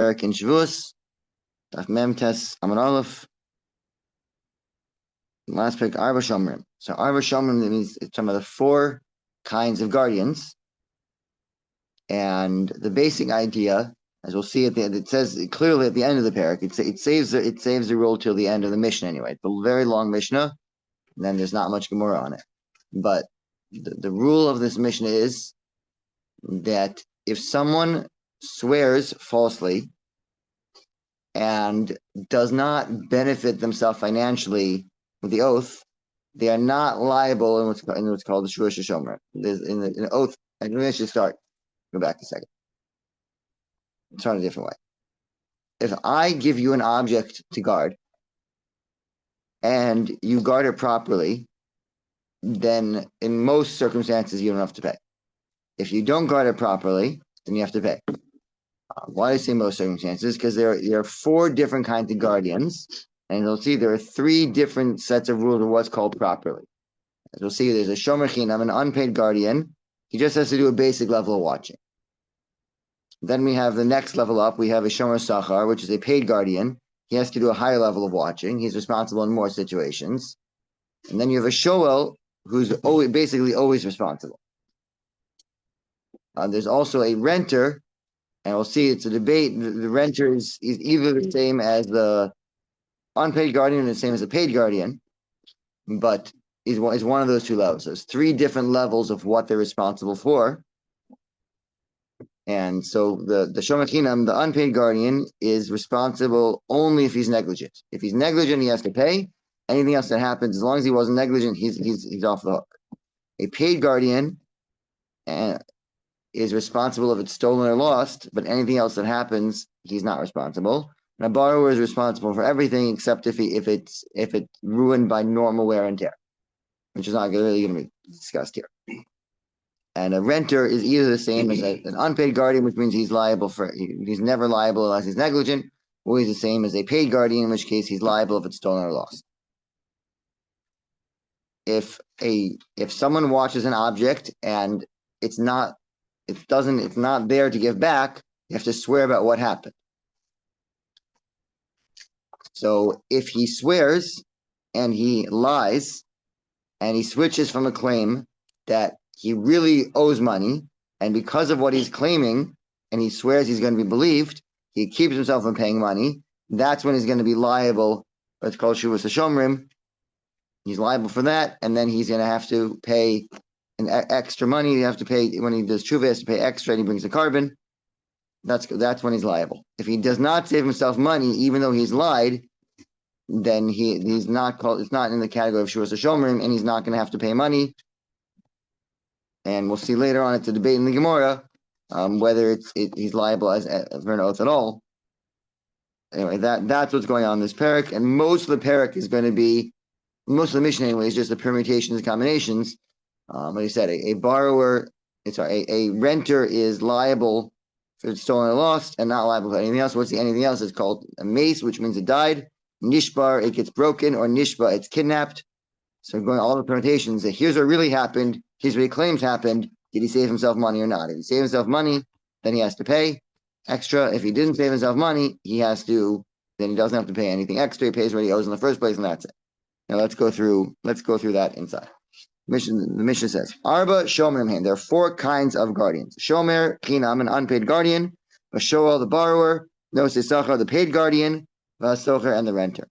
Parak in Shavuos, Daf Mem Tes Amud Aleph. Last parak Arba Shomrim. So Arba Shomrim means it's some of the four kinds of guardians, and the basic idea, as we'll see at the end, it says clearly at the end of the parak. It saves the rule till the end of the Mishnah anyway. It's a very long Mishnah, and then there's not much Gemara on it. But the rule of this Mishnah is that if someone swears falsely and does not benefit themselves financially with the oath, they are not liable in what's called the Shua Shomer. In the oath, and we should start. Go back a second. Start a different way. If I give you an object to guard and you guard it properly, then in most circumstances you don't have to pay. If you don't guard it properly, then you have to pay. Why do I say most circumstances? Because there are four different kinds of guardians, and you'll see there are three different sets of rules of what's called properly. As we'll see, there's a shomer chinam, an unpaid guardian. He just has to do a basic level of watching. Then we have the next level up. We have a shomer sachar, which is a paid guardian. He has to do a higher level of watching. He's responsible in more situations. And then you have a shoel, who's basically always responsible. There's also a renter, and we'll see it's a debate. The renter is either the same as the unpaid guardian or the same as the paid guardian, but is one of those two levels. There's three different levels of what they're responsible for. And so the shomer chinam, the unpaid guardian, is responsible only if he's negligent. If he's negligent, he has to pay. Anything else that happens, as long as he wasn't negligent, he's off the hook. A paid guardian is responsible if it's stolen or lost, but anything else that happens, he's not responsible. And a borrower is responsible for everything except if it's ruined by normal wear and tear, which is not really going to be discussed here. And a renter is either the same as an unpaid guardian, which means he's never liable unless he's negligent, or he's the same as a paid guardian, in which case he's liable if it's stolen or lost. If someone watches an object and it's not there to give back, you have to swear about what happened. So if he swears and he lies and he switches from a claim that he really owes money, and because of what he's claiming, and he swears he's going to be believed, he keeps himself from paying money, that's when he's going to be liable. It's called Shuvas Hashomrim. He's liable for that, and then he's going to have to pay an extra money. You have to pay when he does tshuva, he has to pay extra, and he brings a carbon. That's when he's liable. If he does not save himself money, even though he's lied, then he's not called. It's not in the category of shuvas hashomrim, and he's not going to have to pay money. And we'll see later on. It's a debate in the Gemara whether he's liable for an oath at all. Anyway, that's what's going on in this parak, and most of the parak is going to be. Most of the Mishnah anyway is just the permutations and combinations. Like I said, a renter is liable for stolen or lost and not liable for anything else. What's the anything else? It's called a mace, which means it died. Nishbar, it gets broken, or nishba, it's kidnapped. So going all the permutations, that here's what really happened, here's what he claims happened. Did he save himself money or not? If he saved himself money, then he has to pay extra. If he didn't save himself money, then he doesn't have to pay anything extra. He pays what he owes in the first place, and that's it. Now let's go through that inside. The Mishnah says, Arba Shomer. There are four kinds of guardians. Shomer, Chinam, an unpaid guardian. Vashoel, the borrower. Nosei Sachar, the paid guardian. Vasocher, and the renter.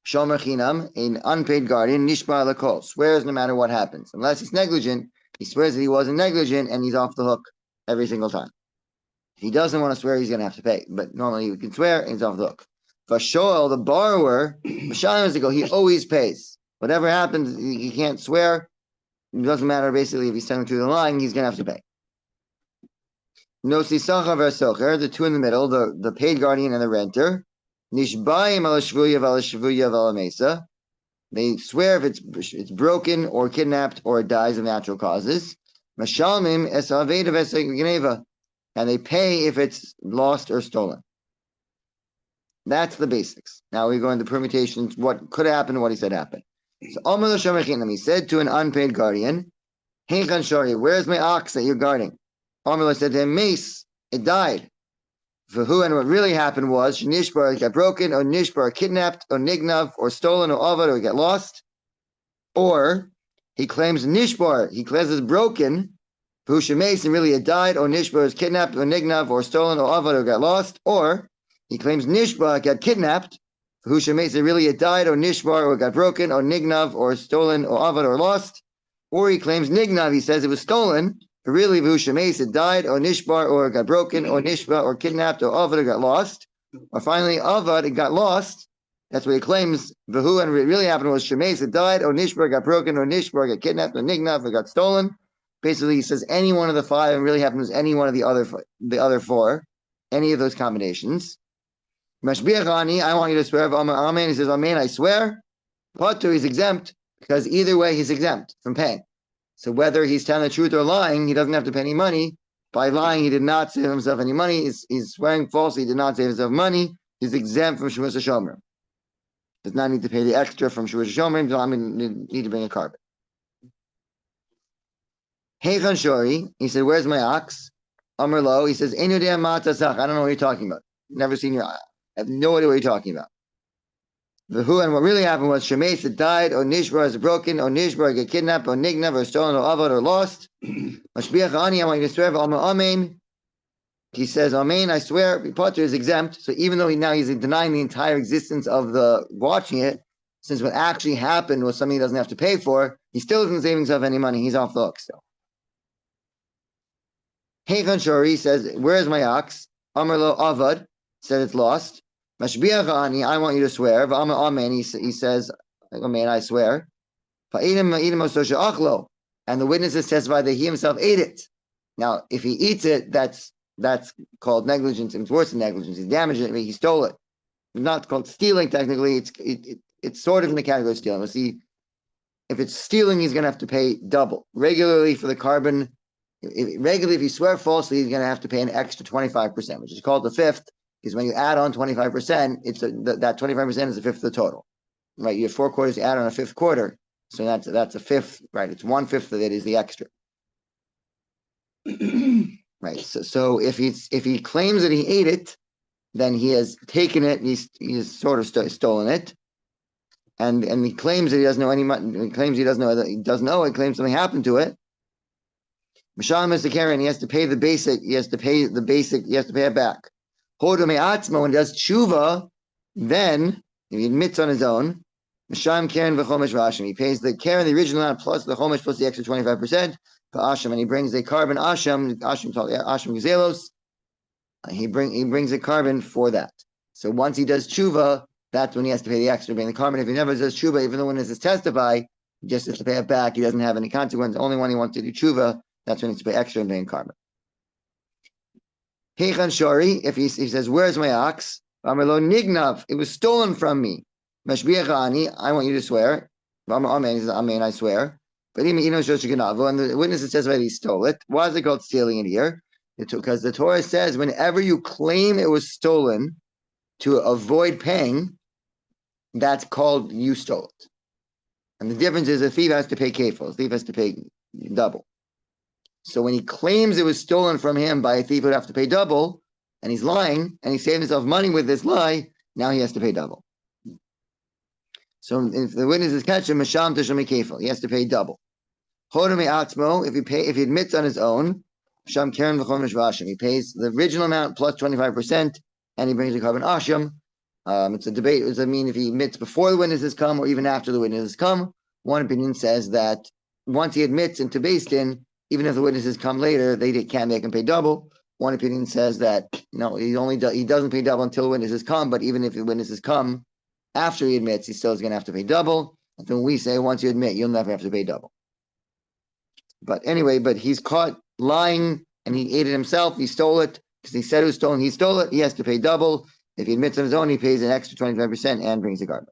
Shomer Chinam, an unpaid guardian. Nishbar Lakol, swears no matter what happens. Unless he's negligent, he swears that he wasn't negligent, and he's off the hook every single time. If he doesn't want to swear, he's going to have to pay. But normally he can swear, and he's off the hook. Vashoel, the borrower, he always pays. Whatever happens, he can't swear. It doesn't matter, basically, if he's telling through the line, he's going to have to pay. Nosei Sachar v'Socher, the two in the middle, the paid guardian and the renter. Nishbayim ala shvuya v'ala shvuya v'ala mesa. They swear if it's broken or kidnapped or it dies of natural causes. Mashalmim es aveda v'es, and they pay if it's lost or stolen. That's the basics. Now we go into permutations, what could happen, what he said happened. So Amar l'shomer chinam, he said to an unpaid guardian, Heinchan shari, where's my ox that you're guarding? Amar said to him, mace, it died. For who and what really happened was Nishbar got broken, or Nishbar kidnapped, or Nignav, or stolen, or Avad, or got lost. Or he claims Nishbar, he claims it's broken, for who Mason really had died, or Nishbar is kidnapped, or Nignav, or stolen, or Avad, or got lost. Or he claims Nishbar got kidnapped, for who Mason really had died, or Nishbar, or got broken, or Nignav, or stolen, or Avad, or lost. Or he claims Nignav, he says it was stolen, but really Vushames had died, or Nishbar, or got broken, or Nishba, or kidnapped, or Avad, or got lost. Or finally, Avad, it got lost. That's what he claims. Vahu, and what really happened was Shemes had died, or Nishbar got broken, or Nishbar got kidnapped, or Nignav, or got stolen. Basically, he says any one of the five, and really happened was any one of the other four, any of those combinations. Mashbiach ani, I want you to swear. Amen. He says, Amen, I swear. Patu, he's exempt, because either way he's exempt from paying. So whether he's telling the truth or lying, he doesn't have to pay any money. By lying, he did not save himself any money. He's swearing falsely, he did not save himself money. He's exempt from Shavuot Shomer. Does not need to pay the extra from Shavuot Shomer. Does not need to bring a carbon. Heichan Shori, he said, where's my ox? Amar Lo, he says, Einu dea ma tasach. I don't know what you're talking about. Never seen your ox. I have no idea what you're talking about. Who and what really happened was Shemes had died, or Nishbar is broken, or Nishbar get kidnapped, or Nignav, or stolen, or Avad, or lost. Mashbiach ani, I want you to swear, Amen. He says, Amen, I swear, Potter is exempt. So even though he's denying the entire existence of the watching it, since what actually happened was something he doesn't have to pay for, he still isn't saving himself any money. He's off the hook still. Heichan Shori says, where's my ox? Amar Lo Avad, said it's lost. Mashbiach ani, I want you to swear. Amen, he says, Amen, I swear. And the witnesses testify that he himself ate it. Now, if he eats it, that's called negligence, and it's worse than negligence. He damaged it, he stole it. It's not called stealing technically. It's sort of in the category of stealing. We'll see. If it's stealing, he's going to have to pay double. Regularly for the carbon, if you swear falsely, he's going to have to pay an extra 25%, which is called the fifth. Because when you add on 25%, that 25% is a fifth of the total, right? You have 4 quarters, you add on a fifth quarter, so that's a fifth, right? It's 1/5 of it is the extra, right? So if he claims that he ate it, then he has taken it, he's sort of stolen it, and he claims that he doesn't know any money. He claims he doesn't know that he doesn't know it. Claims something happened to it. Mishal Mr. Karen, he has to pay the basic. He has to pay it back. When he does tshuva, then if he admits on his own, Misham Karen v'chomesh v'asham, he pays the Karen, the original amount plus the chomesh plus the extra 25% for asham, and he brings a carbon asham gazelos. He brings a carbon for that. So once he does tshuva, that's when he has to pay the extra, bring the carbon. If he never does tshuva, even though when it says testify, he just has to pay it back. He doesn't have any consequence. Only when he wants to do tshuva, that's when he has to pay extra and bring carbon. Heichan Shori, if he says, where's my ox? Amar Nignav, it was stolen from me. Mashbiach ani, I want you to swear. Amen, he says, Amen, I swear. But even and the witness says that he stole it. Why is it called stealing it here? Because the Torah says whenever you claim it was stolen to avoid paying, that's called you stole it. And the difference is a thief has to pay kefil. A thief has to pay double. So when he claims it was stolen from him by a thief who would have to pay double, and he's lying, and he saved himself money with this lie, now he has to pay double. So if the witnesses catch him, Masham Tashami Kefil, he has to pay double. Chodame Atzmo, if he admits on his own, Masham Karen V'chomesh V'asham, he pays the original amount plus 25%, and he brings the carbon asham. It's a debate. Does that mean if he admits before the witnesses come or even after the witnesses come? One opinion says that once he admits into Beis Din, even if the witnesses come later, they can't make him pay double. One opinion says that no, he doesn't pay double until the witnesses come. But even if the witnesses come after he admits, he still is going to have to pay double. And then we say once you admit, you'll never have to pay double. But anyway, he's caught lying and he ate it himself. He stole it because he said it was stolen. He stole it. He has to pay double. If he admits on his own, he pays an extra 25% and brings the carbon.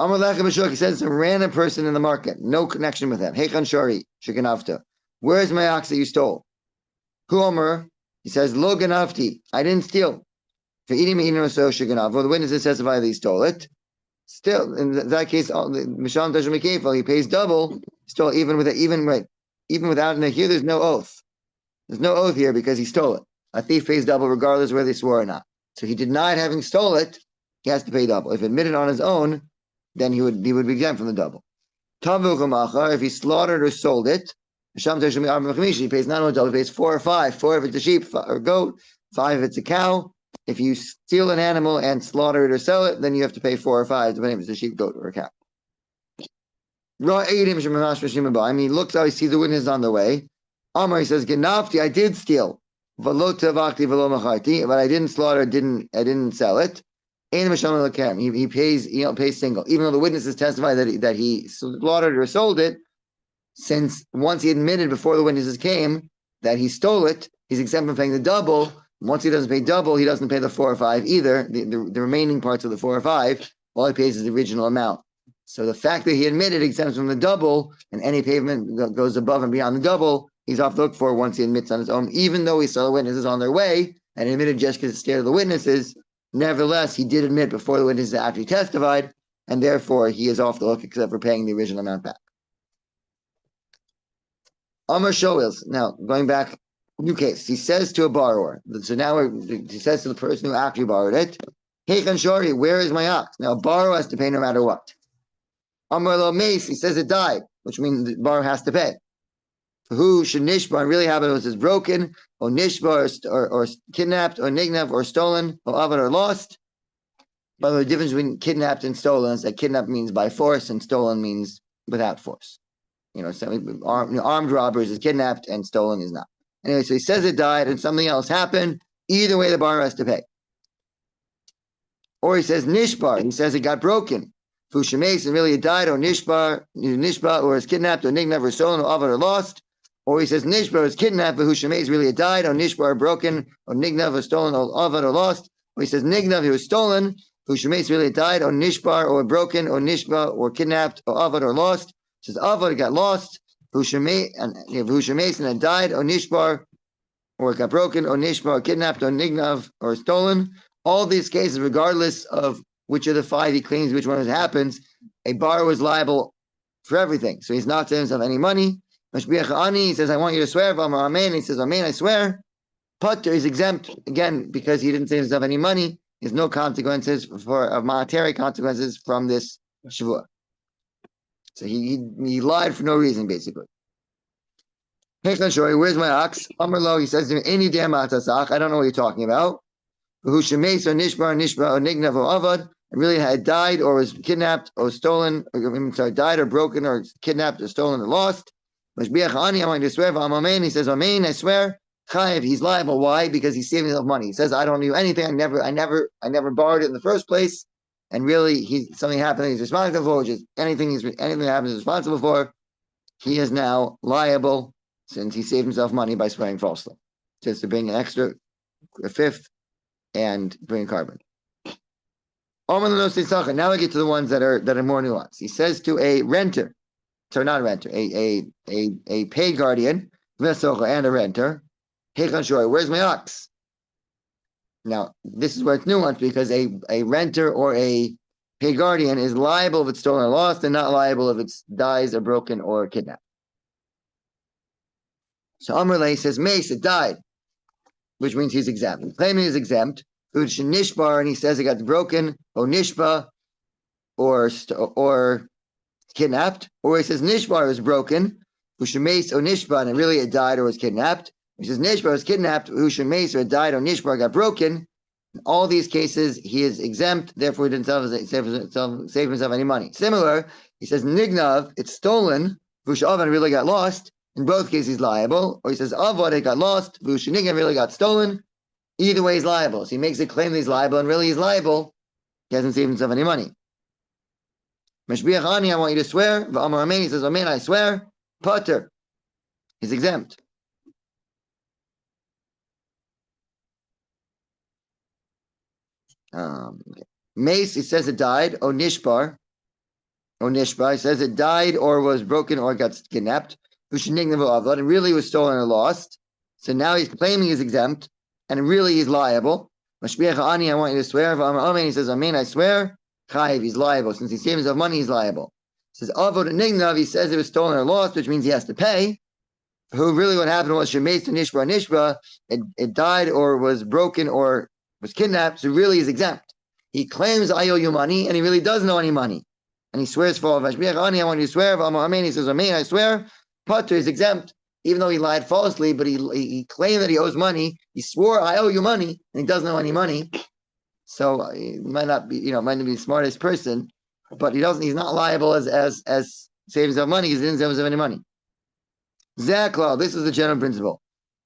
Amar Lechem B'Shuk, he says it's a random person in the market, no connection with him. Heichan Shari, Sheganavta. Where is my ox that you stole? Hu Omer, he says, Lo Ganavti, I didn't steal. For eating me, eating so Sheganav. Well, the witnesses testify that he stole it. Still, in that case, Misham Tashum Kefil, he pays double. Stole even without here. There's no oath. There's no oath here because he stole it. A thief pays double regardless whether they swore or not. So he denied having stole it, he has to pay double. If admitted on his own, then he would be exempt from the double. If he slaughtered or sold it, he pays not only double, he pays 4 or 5. 4 if it's a sheep or a goat, 5 if it's a cow. If you steal an animal and slaughter it or sell it, then you have to pay 4 or 5, depending if it's a sheep, goat, or a cow. I mean, he looks out, he sees the witnesses on the way. Amar, he says, Genafti, I did steal. But I didn't slaughter, I didn't sell it. He pays single, even though the witnesses testify that he slaughtered or sold it. Since once he admitted before the witnesses came that he stole it, he's exempt from paying the double. Once he doesn't pay double, he doesn't pay the 4 or 5 either. The remaining parts of the 4 or 5, all he pays is the original amount. So the fact that he admitted exempts from the double, and any payment that goes above and beyond the double, he's off the hook for once he admits on his own, even though he saw the witnesses on their way and admitted just because he's scared of the witnesses. Nevertheless, he did admit before the witnesses actually testified, and therefore he is off the hook except for paying the original amount back. Amar Shoels. Now, going back, new case. He says to a borrower, so now he says to the person who actually borrowed it, Hey Kanshori, where is my ox? Now, a borrower has to pay no matter what. Amar Lo Mace, he says it died, which means the borrower has to pay. Who should nishbar really happen was broken, or nishbar, or kidnapped, or nignav, or stolen, or avad, or lost. By the way, the difference between kidnapped and stolen is that kidnapped means by force, and stolen means without force. Armed robbers is kidnapped, and stolen is not. Anyway, so he says it died, and something else happened. Either way, the borrower has to pay. Or he says nishbar, he says it got broken. Fushames, and really it died, or nishbar, or is kidnapped, or nignav, or stolen, or avad, or lost. Or he says nishbar is kidnapped, but Hushameis really died, or nishbar broken, or nignav or stolen, or avad or lost. Or he says nignav, he was stolen, Hushameis really died, or nishbar or broken, or nishbar or kidnapped, or avad or lost. He says avad got lost, Hushameis and it died, or nishbar, or it got broken, or nishbar, or kidnapped, or nignav, or stolen. All these cases, regardless of which of the 5 he claims which one happens, a borrower is liable for everything. So he's not saving himself any money. Mashbiach Ani, he says, I want you to swear. Amen. He says, Amen, I swear. Putter is exempt, again, because he didn't save himself any money. There's no consequences of monetary consequences from this Shavuot. So he lied for no reason, basically. Where's my ox? Amar, he says to me, Any damn atasach, I don't know what you're talking about. Who shemes or nishbar, or nignav or avad, really had died or was kidnapped or stolen, died or broken or kidnapped or stolen or lost. Mashbiach Ani, I want you to swear. Amen. He says, Amen, I swear. Chayev, he's liable. Why? Because he's saving himself money. He says, I don't do anything. I never borrowed it in the first place. And really, something happened that he's responsible for, which is anything that happens he's responsible for. He is now liable since he saved himself money by swearing falsely. Just to bring an extra, a fifth, and bring carbon. Now we get to the ones that are more nuanced. He says to a renter, so not a renter, a paid guardian, and a renter, where's my ox? Now, this is where it's nuanced, because a renter or a paid guardian is liable if it's stolen or lost, and not liable if it dies or broken or kidnapped. So Amrlay says, Mace, it died, which means he's exempt. Claiming he's exempt, nishbar, and he says it got broken, or nishba, or kidnapped, or he says nishbar was broken, Mace or nishba, and really it died or was kidnapped. He says nishbar was kidnapped, Mace or it died or nishbar got broken. In all these cases, he is exempt, therefore he didn't save himself any money. Similar, he says nignav, it's stolen, Vushavan really got lost. In both cases, he's liable. Or he says avad, it got lost, Vushanignav really got stolen. Either way, he's liable. So he makes a claim that he's liable, and really he's liable. He hasn't saved himself any money. Mashbiach Ani, I want you to swear. V'amar Amen, he says, Amen, I swear. Putter, he's exempt. Mace, he says it died. O nishbar, he says it died or was broken or got kidnapped. And really was stolen or lost. So now he's claiming he's exempt, and really he's liable. Mashbiach Ani, I want you to swear. Amen, he says, Amen, I swear. Chayiv, he's liable. Since he saved himself money, he's liable. He says, Avod and Nignav, he says it was stolen or lost, which means he has to pay. who really what happened was Shemeis to Nishba, it died or was broken or was kidnapped, so really is exempt. He claims I owe you money, and he really doesn't owe any money. And he swears for Vashbiach Ani, I want you to swear, Amen, he says, Amen, I swear, Pater is exempt, even though he lied falsely, but he claimed that he owes money. He swore, I owe you money, and he doesn't owe any money. So he might not be, might not be the smartest person, but he's not liable as savings of money, because he didn't save any money. Zakla, this is the general principle.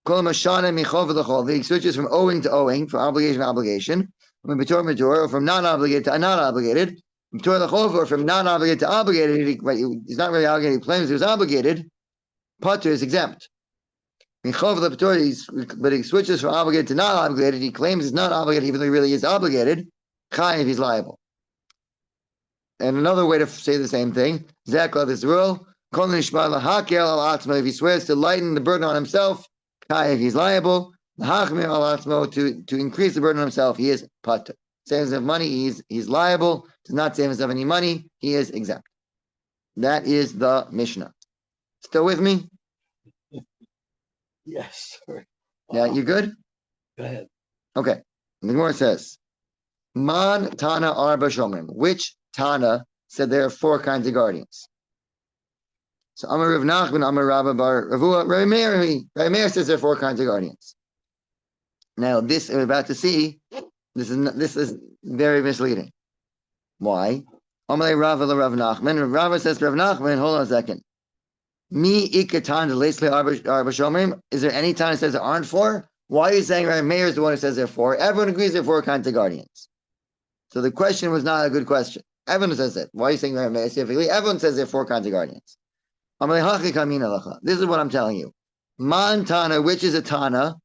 He switches from owing to owing, from obligation to obligation, or from non-obligated to not-obligated, or from non-obligated to obligated. He's not really obligated, he claims he was obligated. Pater is exempt. But he switches from obligated to not obligated. He claims he's not obligated, even though he really is obligated. Chayiv, he's liable. And another way to say the same thing, Zakla, this rule, if he swears to lighten the burden on himself, Chayiv, he's liable. To increase the burden on himself, he is pater. Savings of money, he's liable. Does not save himself any money, he is exempt. That is the Mishnah. Still with me? Yes, sir. Yeah, you good? Go ahead. Okay. The Gemara says, Man Tana Arba Shomrim. Which Tana said there are 4 kinds of guardians? So Amar Rav Nachman, Amar Rabba Bar Ravua, Rabbi Meir says there are 4 kinds of guardians. Now, this we're about to see, this is very misleading. Why? Amar Rava Rav Nachman. Rava says to Rav Nachman, hold on a second. Mi ikatan lesle arba shomrim. Is there any time it says there aren't 4? Why are you saying Rabbi Meir is the one who says there are 4? Everyone agrees there are 4 kinds of guardians. So the question was not a good question. Everyone says that. Why are you saying Rabbi Meir specifically? Everyone says there are 4 kinds of guardians. This is what I'm telling you. Man Tana, which is a Tana,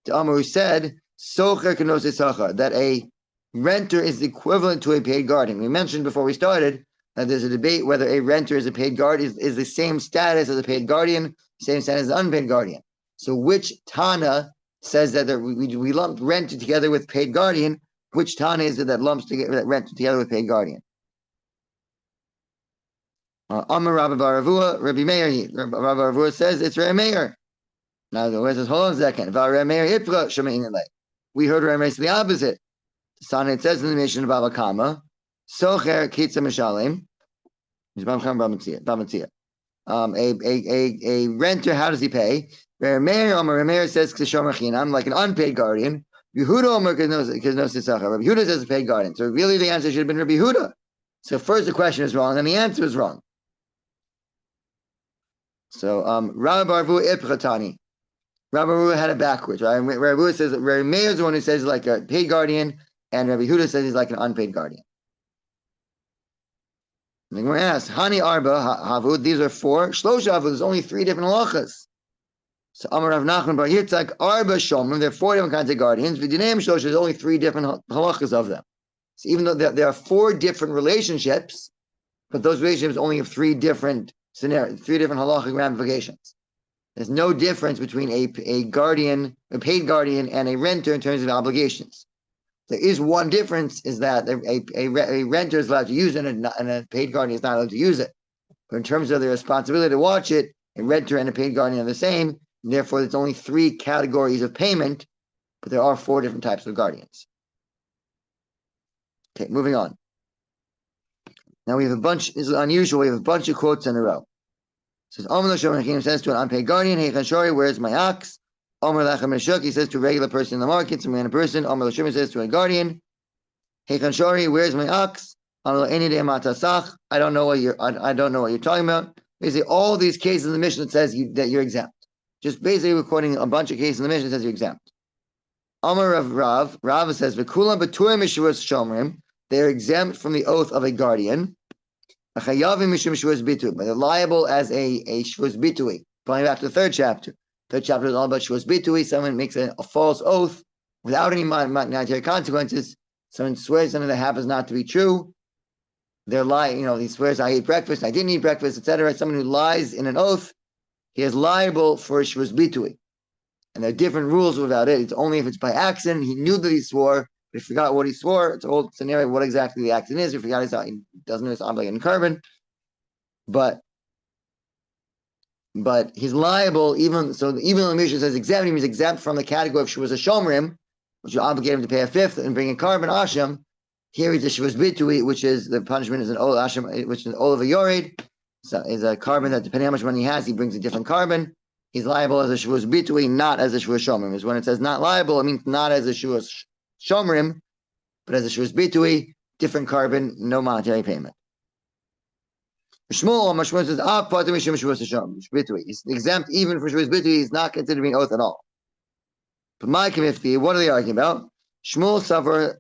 to Amar who said, Socher kanose sachar, that a renter is equivalent to a paid guardian. We mentioned before we started that there's a debate whether a renter is a paid guard is the same status as a paid guardian, same status as an unpaid guardian. So which Tana says that we lump renter together with paid guardian? Which Tana is it that lumps that renter together with paid guardian? Amar Rabbi Bar Ravua, Rabbi Meir. Rabbi Bar Ravua says it's Rabbi Meir. Now the word says, hold on a second. Rabbi Meir hipra shemayin elay. We heard Rabbi Meir say the opposite. It says in the Mishnah of Baba Kama, Socher kitza mishalim. A renter, how does he pay? Rabbi Meir says kshomer chinam, like an unpaid guardian. Yehuda Omer k'nos. Rabbi Yehuda says a paid guardian. So really the answer should have been Rabbi Yehuda. So first the question is wrong, and the answer is wrong. So Rabbi Barvu Ipchatani. Rabbi Barvu had it backwards. Right? Rabbi Barvu says Rabbi Meir is the one who says he's like a paid guardian, and Rabbi Yehuda says he's like an unpaid guardian. And we're asked, Hani Arba Havud, these are 4. Shlosha Havud, there's only 3 different halachas. So Amar Rav Nachman Bar Yitzchak, Arba Shomrim, there are 4 different kinds of guardians. V'dinaim Shlosha, there's only 3 different halachas of them. So even though there are 4 different relationships, but those relationships only have 3 different scenarios, 3 different halachic ramifications. There's no difference between a guardian, a paid guardian, and a renter in terms of obligations. There is one difference, is that a renter is allowed to use it, and a paid guardian is not allowed to use it. But in terms of the responsibility to watch it, a renter and a paid guardian are the same, and therefore there's only 3 categories of payment, but there are 4 different types of guardians. Okay, moving on. Now we have a bunch, this is unusual, we have a bunch of quotes in a row. It says, Omer L'Shomer says to an unpaid guardian, Hey Chashori, where's my ox? Omer Lechem Meshuk, he says to a regular person in the market, some random person. Omer L'Shomer says to a guardian, Hey Chashori, where's my ox? Omer L'Eni De Matasach, I don't know what you're talking about. Basically, all these cases in the Mishnah that says that you're exempt. Just basically we're quoting a bunch of cases in the Mishnah that says you're exempt. Omer Rav says, V'kulam b'turim mishvus shomrim, they're exempt from the oath of a guardian. But they're liable as a shvus bitui. Going back to the 3rd chapter. 3rd chapter is all about shvus bitui. Someone makes a false oath without any monetary consequences. Someone swears something that happens not to be true. They're lying. He swears, I ate breakfast, I didn't eat breakfast, etc. Someone who lies in an oath, he is liable for shvus bitui. And there are different rules about it. It's only if it's by accident. He knew that he swore, but he forgot what he swore. It's a whole scenario of what exactly the accident is. He forgot he doesn't know it's obligated in carbon. But but he's liable even though the Mishnah says exempt, he means exempt from the category of Shavuos Shomrim, which will obligate him to pay a fifth and bring a carbon Asham. Here he's a Shavuos Bitui, which is the punishment is an Ol Asham, which is an Ol of a Yored. So is a carbon that depending on how much money he has, he brings a different carbon. He's liable as a Shavuos Bitui, not as a Shavuos Shomrim. Because when it says not liable, it means not as a Shavuos Shomrim, but as a Shavuos Bitui, different carbon, no monetary payment. Shmuel says, he's exempt even for Shavuos Bitui, he's not considered to be an oath at all. But my committee, what are they arguing about? Shmuel suffer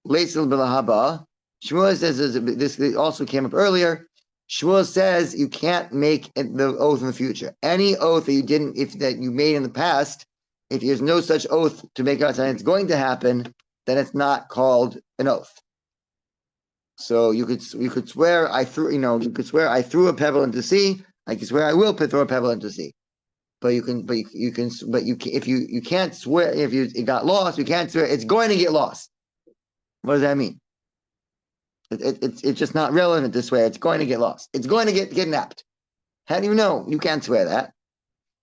Leisil Bilahaba. Shmuel says this also came up earlier. Shmuel says you can't make the oath in the future. Any oath that you made in the past, if there's no such oath to make out and it's going to happen, then it's not called an oath. So you could swear I threw a pebble into the sea. I can swear I will throw a pebble into the sea. But you can't swear if it got lost. You can't swear it's going to get lost. What does that mean? It's just not relevant to swear. It's going to get lost. It's going to get kidnapped. How do you know? You can't swear that.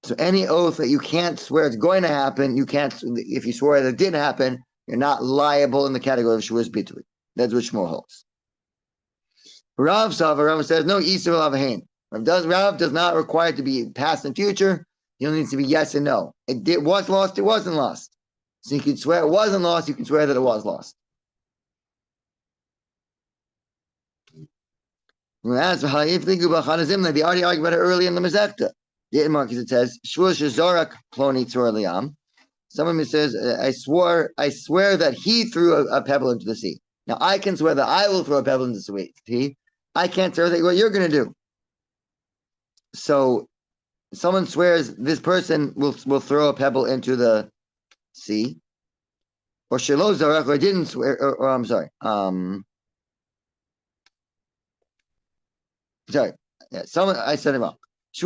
So any oath that you can't swear it's going to happen, you can't. If you swear that it did happen, you're not liable in the category of Shavuos Bitui. That's what Shmuel holds. Rav says no. Isa will have a hand. Rav does not require it to be past and future. He only needs to be yes and no. It was lost. It wasn't lost. So you can swear it wasn't lost. You can swear that it was lost. As they already argued about it early in the Masechta. It says, someone says, I swear that he threw a pebble into the sea. Now I can swear that I will throw a pebble into the sea. I can't swear that what you're going to do. So someone swears this person will throw a pebble into the sea, or Shelo Zarach, or didn't swear, or I'm sorry. Sorry, yeah, I said it wrong. I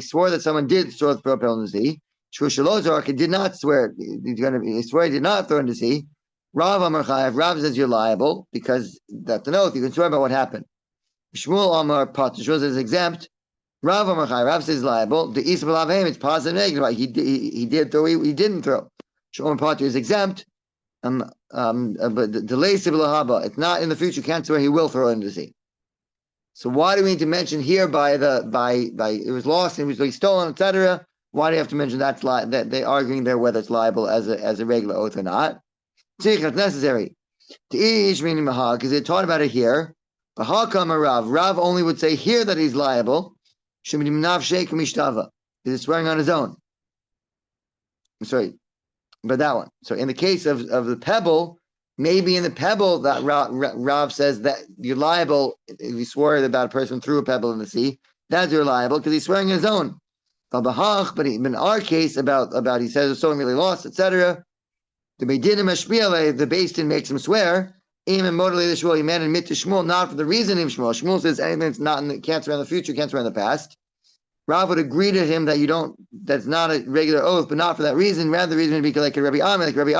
swore that someone did throw a pebble in the sea. He did not swear. He swore he did not throw in the sea. Rav Amar Chayav. Rav says you're liable because that's an oath. You can swear about what happened. Shmuel Amar Pat. Shmuel says exempt. Rav Amar Chayav. Rav says liable. The Isa B'Lavim. It's positive negative. He did throw. He didn't throw. Shmuel Pat is exempt. But the Leisa B'Lahaba. It's not in the future. You can't swear he will throw it into the sea. So why do we need to mention here by it was lost and it was stolen, etc.? Why do you have to mention that they're arguing there whether it's liable as a regular oath or not? It's necessary. Because they taught about it here. Rav only would say here that he's liable. He's swearing on his own. I'm sorry, but that one. So in the case of the pebble, maybe in the pebble that Rav says that you're liable if you swore about a person threw a pebble in the sea. That's you're liable because he's swearing on his own. But in our case about he says someone really lost, etc. The Beis Din makes him swear. He man admit to Shmuel not for the reason of Shmuel. Shmuel says anything that's not can't swear in the future, can't swear in the past. Rav would agree to him that that's not a regular oath, but not for that reason. Rather, the reason would be like Rabbi Ami, Rabbi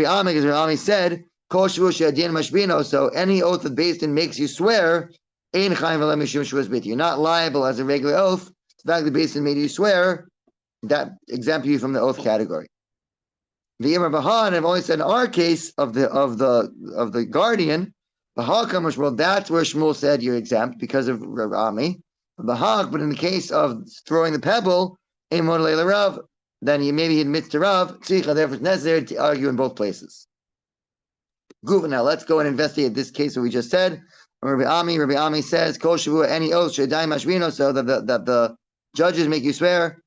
Ami said, so any oath that Beis Din makes you swear, you're not liable as a regular oath. The fact that Beis Din made you swear, that exempt you from the oath category. The Yemar Bahan have only said in our case of the guardian, well, that's where Shmuel said you're exempt because of Rami. But in the case of throwing the pebble, then maybe he admits to Rav. Therefore, it's necessary to argue in both places. Good. Now let's go and investigate this case that we just said. Rabbi Ami says, "Kol Shavuot, any oath shedai mashvino," so that the judges make you swear.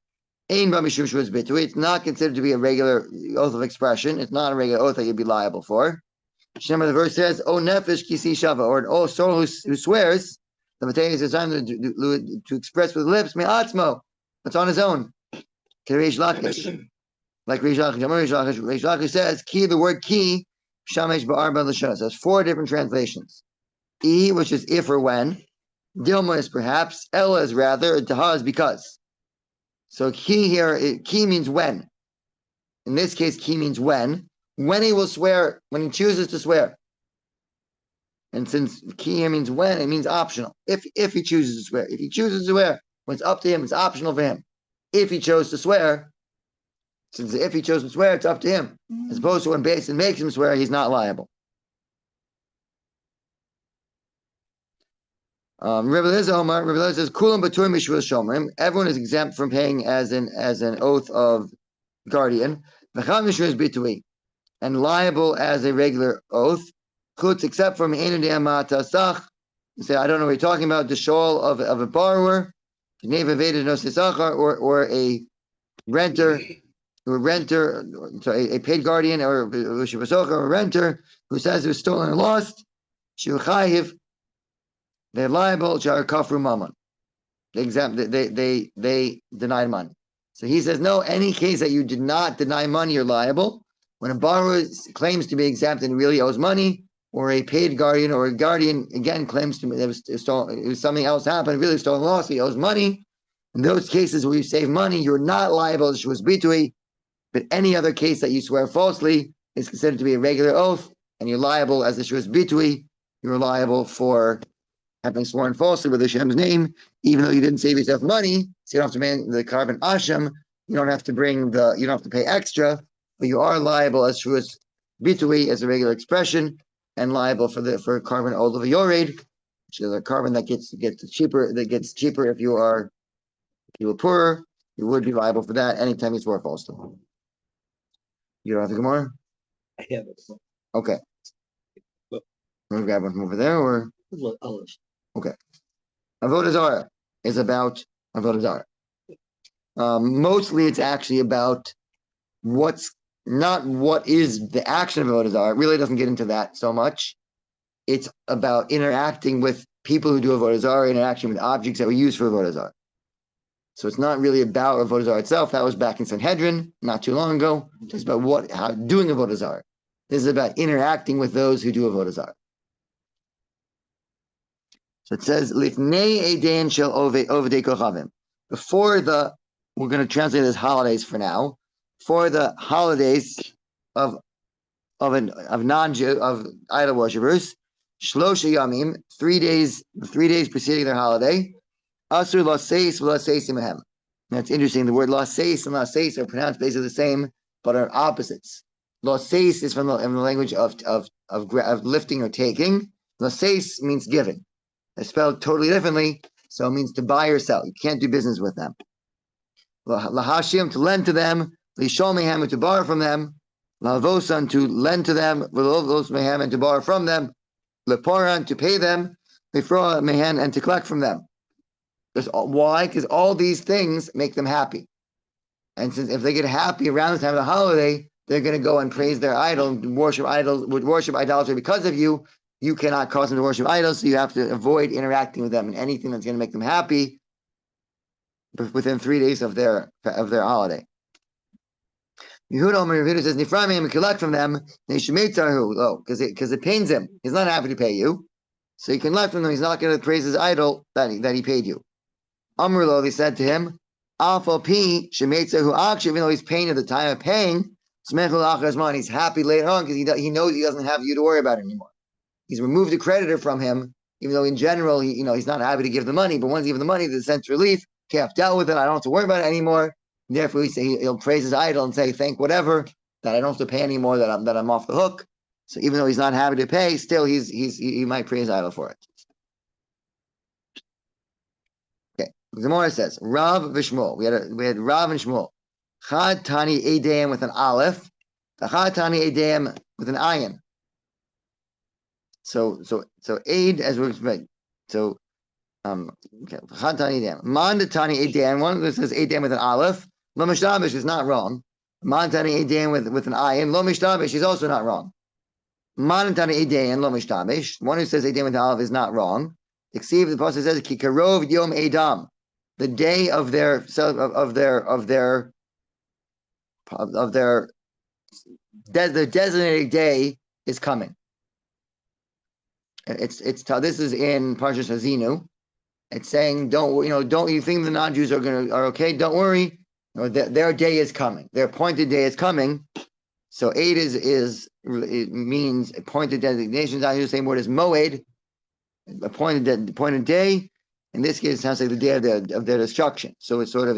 It's not considered to be a regular oath of expression. It's not a regular oath that you'd be liable for. Shema, the verse says, "O nefesh kisi shava," or an "O soul who swears." The Matei is time to express with lips me'atzmo. It's on his own. Reish Lakish, like Reish Lakish says, "Ki," the word "ki," shamesh ba'arba l'shon. So there's 4 different translations. E, which is if or when. Dilma is perhaps. Ella is rather. Taha is because. So ki here, ki means when. In this case, ki means when. When he will swear, when he chooses to swear. And since key here means when, it means optional. If he chooses to swear. If he chooses to swear, when it's up to him, it's optional for him. If he chose to swear, since if he chose to swear, it's up to him. As opposed to when Basin makes him swear, he's not liable. Rabbi Dovid says, "Kulam b'tur mishvil shomrim." Everyone is exempt from paying as an oath of guardian. V'cham mishvil bitui, and liable as a regular oath. Chutz, except from einu de'ama tasach. You say, I don't know what you're talking about. The shawl of a borrower, or a renter. A paid guardian or a renter who says it was stolen or lost, they're liable to kafru mammon. They denied money. So he says, no, any case that you did not deny money, you're liable. When a borrower claims to be exempt and really owes money, or a paid guardian or a guardian again claims to be it was something else happened, really stolen, lost, he owes money. In those cases where you save money, you're not liable to shvus bitui. But any other case that you swear falsely is considered to be a regular oath, and you're liable as a shvus bitui. You're liable for having sworn falsely with Hashem's name, even though you didn't save yourself money. So you don't have to pay the carbon asham. You don't have to you don't have to pay extra, but you are liable as shvus bitui as a regular expression, and liable for carbon olav yored, which is a carbon that gets cheaper. That gets cheaper if you were poorer. You would be liable for that anytime you swore falsely. You don't have the Gemara? I have it. Okay. Want to grab one from over there, or? Okay. Avodah Zarah is about Avodah Zarah. Mostly it's actually about what is the action of Avodah Zarah. It really doesn't get into that so much. It's about interacting with people who do Avodah Zarah, interaction with objects that we use for Avodah Zarah. So it's not really about Avodah Zarah itself. That was back in Sanhedrin not too long ago. It's about how doing Avodah Zarah. This is about interacting with those who do Avodah Zarah. So it says, Lifnei Edein Shel Ovdei Kochavim. We're going to translate as holidays for now. For the holidays of idol worshippers, Shlosha Yamim, 3 days, the 3 days preceding their holiday. Asur laseis v'laseis imahem. That's interesting. The word laseis and laseis are pronounced basically the same, but are opposites. Laseis is from the language of lifting or taking. Laseis means giving. It's spelled totally differently, so it means to buy or sell. You can't do business with them. Lahashim, to lend to them. Lishol mehem, to borrow from them. Lavosan, to lend to them. V'lovos mehem, and to borrow from them. Leporan, to pay them. Lefroa mehem, and to collect from them. Why? Because all these things make them happy. And since if they get happy around the time of the holiday, they're going to go and praise their idol, worship idolatry because of you. You cannot cause them to worship idols, so you have to avoid interacting with them and anything that's going to make them happy within 3 days of their holiday. Yehuda says, Niframim, collect from them, because it pains him. He's not happy to pay you. So you can let from them. He's not going to praise his idol that he paid you. Amrullah, they said to him, Alpha P, Shemetzahu Aksh, even though he's paying at the time of paying, he's happy later on because he knows he doesn't have you to worry about anymore. He's removed a creditor from him, even though in general, he's not happy to give the money, but once he gives the money, there's a sense of relief. Okay, I've dealt with it. I don't have to worry about it anymore. And therefore, he'll praise his idol and say, thank whatever, that I don't have to pay anymore, that I'm off the hook. So even though he's not happy to pay, still he might praise idol for it. Okay, the Gemara says Rav v'Shmuel. We had Rav and Shmuel. Chad Tani Edeim with an aleph. The Chad Tani Edeim with an ayin. So aid as we've read. So okay. Chad Tani Edeim. Man Tani Edeim. One that says Edeim with an aleph. Lo mishtabish is not wrong. Man Tani Edeim with an ayin. Lo mishtabish is also not wrong. Manatani Edein lo mishtabish. One who says Edein with aleph is not wrong. The pasuk says Kikarov Yom Edam, the day of their the designated day is coming. This is in Parshas Hazinu. It's saying don't you think the non-Jews are okay? Don't worry. Their day is coming. Their appointed day is coming. So aid it means appointed designation. The same word as moed, appointed day. In this case, it sounds like the day of their destruction. So it's sort of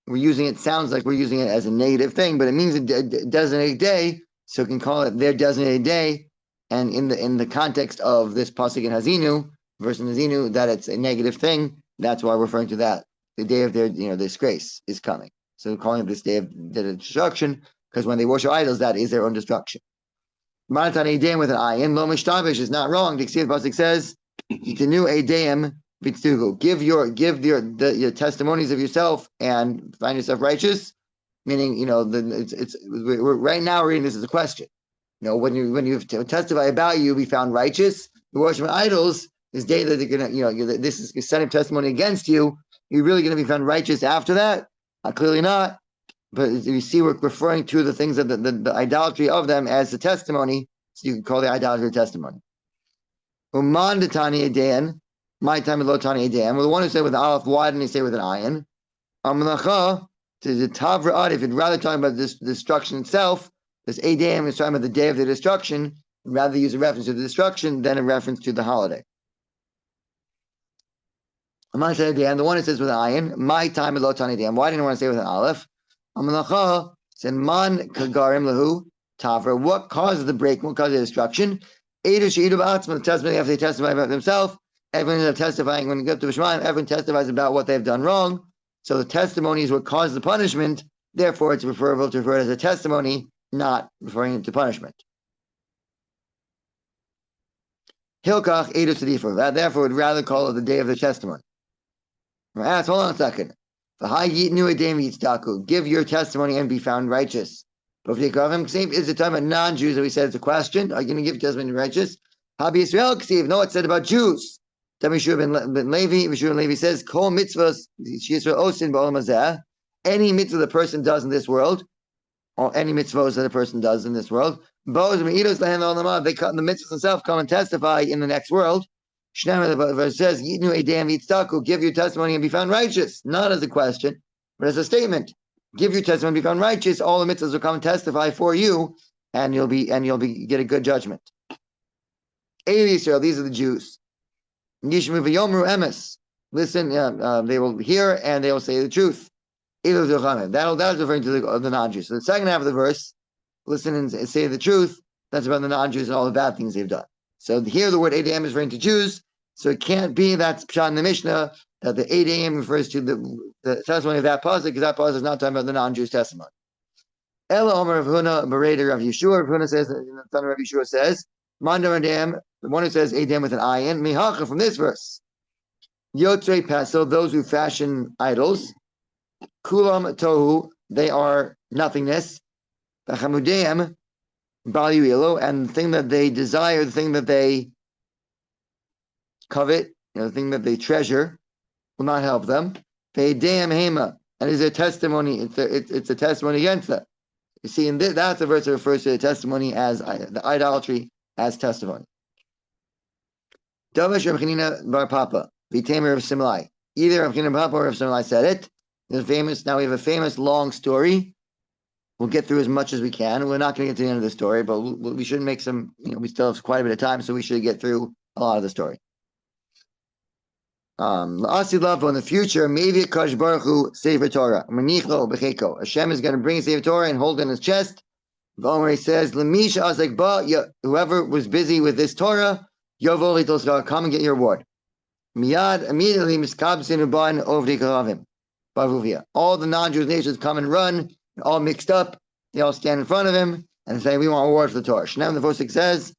we're using it. Sounds like we're using it as a negative thing, but it means a designated day. So we can call it their designated day. And in the context of this pasuk in Hazinu, verse in Hazinu, that it's a negative thing. That's why we're referring to that. The day of their disgrace is coming. So we're calling it this day of their destruction, because when they worship idols, that is their own destruction. Manatan Eidem with an ayin, lo mishtabish is not wrong. The pasuk says, "Yitenu Eidem v'tzdugu." Give your testimonies of yourself and find yourself righteous. Meaning, we're right now reading this as a question. When you testify about you, be found righteous. The worship of idols, this day that they're gonna, this is setting testimony against you. You're really going to be found righteous after that? Clearly not. But you see, we're referring to the things of the idolatry of them as the testimony, so you can call the idolatry testimony. Uman detani edean, my time lo tani edean. Well, the one who said with an aleph, why didn't he say with an ayin? Amlacha to the tavra ad. If you'd rather talk about this destruction itself, this edean is talking about the day of the destruction. Rather use a reference to the destruction than a reference to the holiday. The one who says with an ayin, my time lo tani edean. Why didn't I want to say with an aleph? Amalacha said man kagarim lahu tavra. What causes the break? What causes the destruction? Eidu sheidu ba'atzma. The testimony after they testify about themselves. Everyone is testifying when you go to Bishmaim. Everyone testifies about what they've done wrong. So the testimony is what causes the punishment. Therefore, it's preferable to refer it as a testimony, not referring to punishment. Hilkach eidu sedifor. Therefore, would rather call it the day of the testimony. Hold on a second. Give your testimony and be found righteous. But if you is the time of non-Jews that we said it's a question. Are you going to give your testimony righteous? Habi Israel no, it said about Jews. Yeshua ben Levi says, Kol mitzvahs osin ba'olam hazeh. Any mitzvah the person does in this world, or any mitzvahs that a person does in this world, they come the mitzvahs themselves come and testify in the next world. The verse says, give your testimony and be found righteous, not as a question, but as a statement. Give your testimony and be found righteous. All the mitzvahs will come and testify for you, and you'll get a good judgment. Israel, these are the Jews. Listen, they will hear and they will say the truth. That's referring to the non-Jews. So the second half of the verse, listen and say the truth. That's about the non-Jews and all the bad things they've done. So here the word 8 a.m. is referring to Jews. So it can't be that's pshat in the Mishnah that the 8 a.m. refers to the testimony of that pasuk, because that pasuk is not talking about the non-Jews' testimony. Ela Omer of Huna Bereder of Yeshua. Huna says, the son of Rabbi Yeshua says, Mandam Adam, the one who says Adam with an ayin, Mihacha from this verse. Yotzrei Paso, those who fashion idols. Kulam Tohu, they are nothingness. Bachamudeim, Baluilo, and the thing that they desire, the thing that they covet, the thing that they treasure, will not help them. Ve'edeim hema, and is a testimony. It's a testimony against them. You see, that's the verse that refers to the testimony as the idolatry as testimony. Davash Rav Chanina bar Papa, v'tamer of Simlai. Either Rav Chanina bar Papa or Rav Simlai said it. There's famous. Now we have a famous long story. We'll get through as much as we can. We're not going to get to the end of the story, but we should make some. We still have quite a bit of time, so we should get through a lot of the story. In the future, maybe Kadosh Baruch Hu Sefer Torah. Hashem is going to bring a Sefer Torah and hold it in his chest. He says, whoever was busy with this Torah, come and get your reward. Immediately, all the non-Jewish nations come and run, all mixed up. They all stand in front of him and say, we want a reward for the Torah. Shnei the verse 6 says,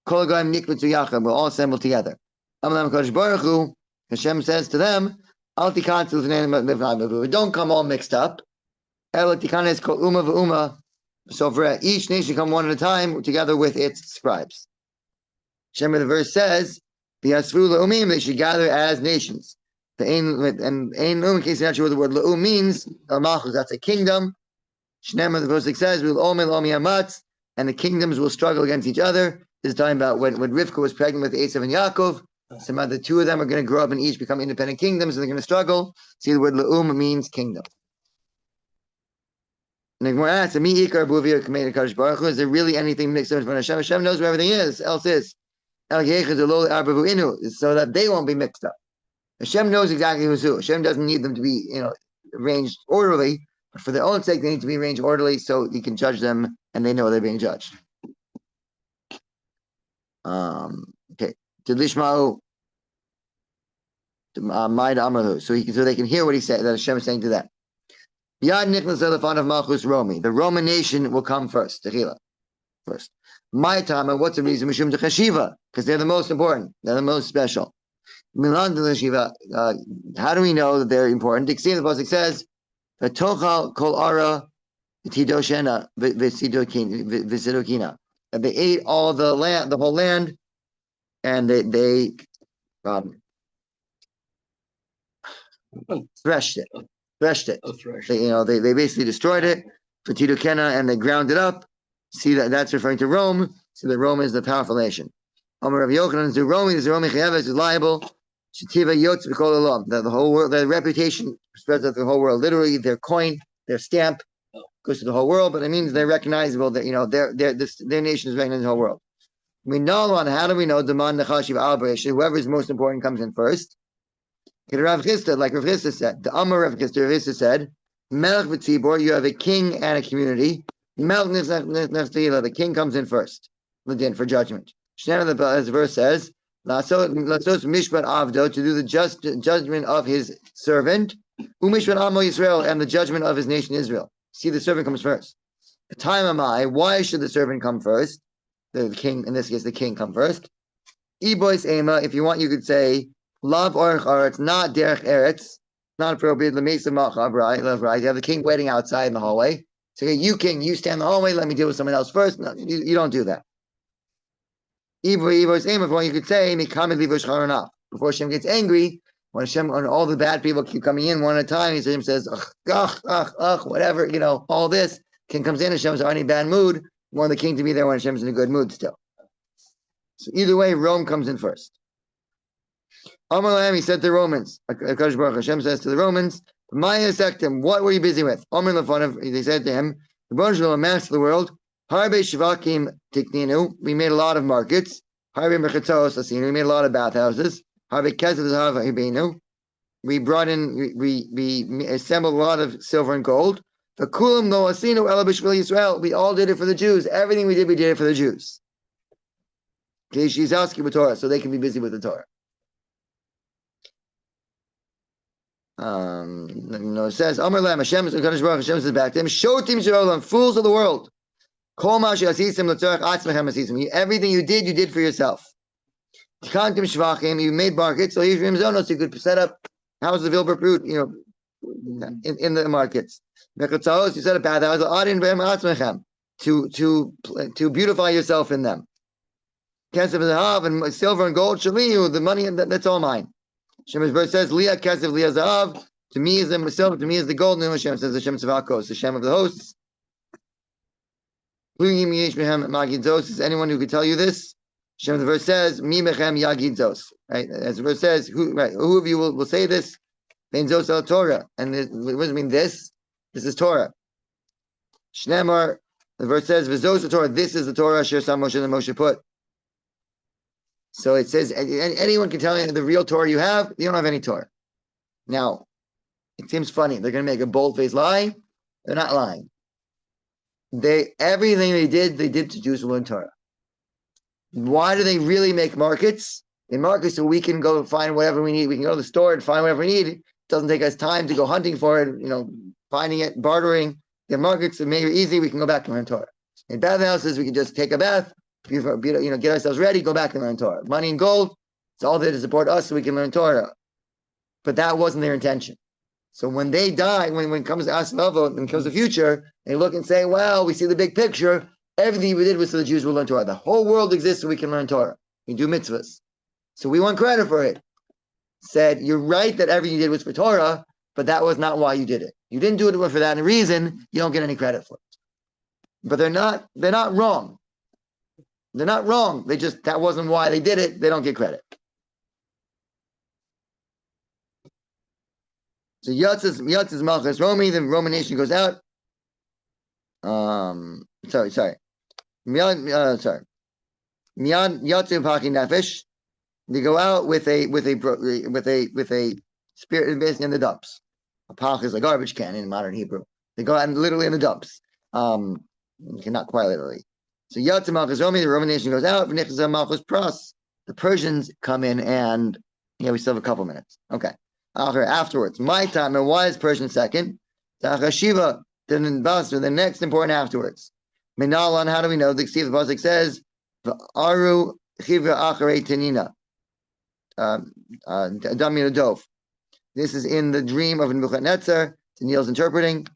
we'll all assemble together. Hashem says to them, don't come all mixed up. So for each nation come one at a time together with its scribes. Hashem, the verse says, they should gather as nations. And in case you're not sure what the word la'um means, that's a kingdom. Shneimah, the verse says, and the kingdoms will struggle against each other. This is talking about when Rivka was pregnant with Esav and Yaakov. Somehow the two of them are going to grow up and each become independent kingdoms, and they're going to struggle. See, the word la'um means kingdom. And the Gemara asks, is there really anything mixed up in front of Hashem? Hashem knows where everything is, else is. So that they won't be mixed up. Hashem knows exactly who's who. Hashem doesn't need them to be, arranged orderly, but for their own sake, they need to be arranged orderly so he can judge them and they know they're being judged. Okay. So they can hear what he said, that Hashem is saying to them. The Roman nation will come first. First. My time, and what's the reason? Because they're the most important. They're the most special. How do we know that they're important? The Pasuk says, and they ate all the land, the whole land, and they threshed it. They basically destroyed it for Tidokena, and they ground it up. See that's referring to Rome. So that Rome is the powerful nation. Rabbi Yochanan is Romi Chayeves is liable. Shetiva Yotz B'Kol Olam. The whole world, their reputation spreads out the whole world. Literally, their coin, their stamp goes to the whole world. But it means they're recognizable. That their nation is recognized in the whole world. How do we know whoever is most important comes in first? Like Rav Chisda said, the Amar Rav Chisda said, Melech v'tzibor, you have a king and a community. Melech the king comes in first, for judgment. As the verse says, mishpat avdo, to do the judgment of his servant, umishpat amo Yisrael, and the judgment of his nation Israel. See, the servant comes first. The time am I? Why should the servant come first? The king, in this case, the king come first. Ibois ema, if you want, you could say lav orach aretz, not derech eretz, not appropriate. The mesa machabrai, you have the king waiting outside in the hallway. So, okay, you king, you stand in the hallway. Let me deal with someone else first. No, you don't do that. Ibois ema, if you could say mikamid livosh charonah. Before Hashem gets angry, when all the bad people keep coming in one at a time, Hashem says, whatever, all this. King comes in, Hashem's already in a bad mood. Want the king to be there when Hashem's in a good mood still. So either way, Rome comes in first. Amar Lahem, he said to the Romans, Hashem says to the Romans, Maya Sektim, what were you busy with? Amar Lefonav, they said to him, the Baruch master of the world, Harbe Shvakim Tikninu, we made a lot of markets. Harbe Merchatzos Asinu, we made a lot of bathhouses. Harbe Kezav Zahav Hibenu, we brought in, we assembled a lot of silver and gold. We all did it for the Jews. Everything we did it for the Jews. She's asking with Torah, so they can be busy with the Torah. It says, Amar Lam, Hashem says back to him, Shotim Sherolam, fools of the world. Everything you did for yourself. You made markets, so you could set up houses of Wilbur fruit, in the markets. You set up bathhouses to beautify yourself in them. Kesef and silver and gold, the money, that's all mine. Hashem's verse says, Liah Kesef, Liah Zahav, to me is the silver, to me is the gold. And Hashem says, Hashem Tzavakos, Hashem of the hosts. Is anyone who could tell you this? Hashem, the verse says, Mi Mechem Yagidzos. Right? As the verse says, who of you will say this? Benzos el Torah. And what does it mean this? This is Torah. Shnemar, the verse says, V'zos Torah, this is the Torah, Asher Sam Moshe and Moshe put. So it says, anyone can tell you the real Torah you have, you don't have any Torah. Now, it seems funny. They're going to make a bold-faced lie. They're not lying. Everything they did to Jews who learn Torah. Why do they really make markets? They market so we can go find whatever we need. We can go to the store and find whatever we need. It doesn't take us time to go hunting for it, finding it, bartering. The markets that make it easy, we can go back and learn Torah. In bathhouses, we can just take a bath, get ourselves ready, go back and learn Torah. Money and gold, it's all there to support us so we can learn Torah. But that wasn't their intention. So when they die, when it comes to us, when it comes to the future, they look and say, well, we see the big picture. Everything we did was so the Jews will learn Torah. The whole world exists so we can learn Torah. We do mitzvahs. So we want credit for it. Said, you're right that everything you did was for Torah, but that was not why you did it. You didn't do it for that reason. You don't get any credit for it. But they're not wrong. They're not wrong. That wasn't why they did it. They don't get credit. So Yatz is Malchus Romi, the Roman nation goes out. Sorry. Miyad yatsu paki nefesh. They go out with a spirit basically in the dumps. A pach is a garbage can in modern Hebrew. They go out and literally in the dumps. Not quite literally. So yatsu malchus Romi, the Roman nation goes out. V'nichza malchus pras. The Persians come in, and we still have a couple minutes. Okay. Afterwards, my time. And why is Persian second? Shiva. Then the next important afterwards. Minalan. How do we know? The pasuk says, "Aru chivra acharei tenina." This is in the dream of Nebuchadnezzar. Daniel's interpreting.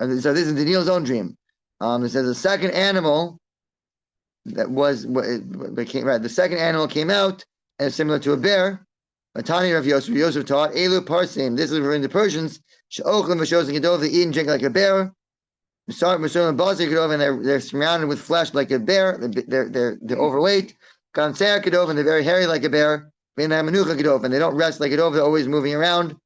So this is Daniel's own dream. It says the second animal the second animal came out and it's similar to a bear. Tani Rav Yosef taught Elu Parsim. This is referring to Persians. She'ochlim v'shos gedov. They eat and drink like a bear. And they're surrounded with flesh like a bear. They're overweight. Kanser gedov, and they're very hairy like a bear. And they don't rest like a dove. They're always moving around.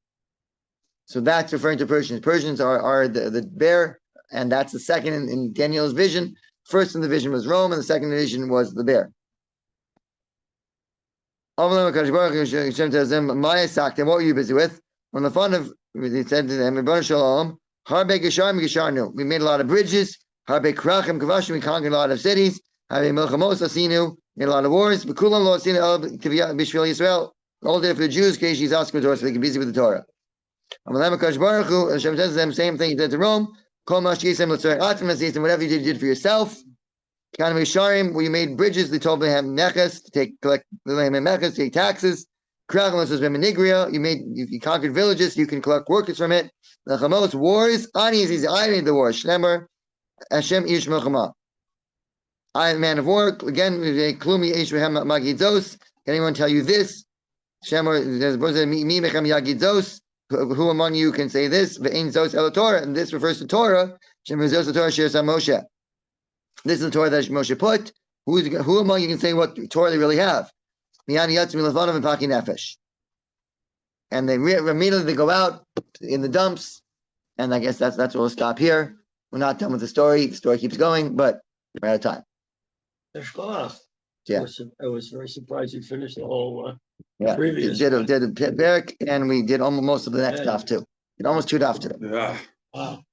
So that's referring to Persians. Persians are the bear, and that's the second in Daniel's vision. First in the vision was Rome, and the second vision was the bear. And what were you busy with? On the fun of, he said to them, we made a lot of bridges. We conquered a lot of cities. We made a lot of wars. All did it for the Jews, so they can be busy with the Torah. Hashem says to them, same thing he did to Rome. Whatever you did for yourself. Where you made bridges, they told them mechas to take taxes. You conquered villages, you can collect workers from it. The Chamos wars, I made the war. Shnemer, Hashem ish melchama. I am a man of war. Again, klumi ish magidzos. Can anyone tell you this? Shnemer, who among you can say this? And this refers to Torah. Moshe. This is the Torah that Moshe put. Who among you can say what Torah they really have? And they immediately go out in the dumps. And I guess that's where we'll stop here. We're not done with the story. The story keeps going, but we're out of time. Yeah. I was very surprised you finished the whole previous. Did a Perek, and we did almost most of the next daf too. Did almost 2 daf today. Yeah. Wow.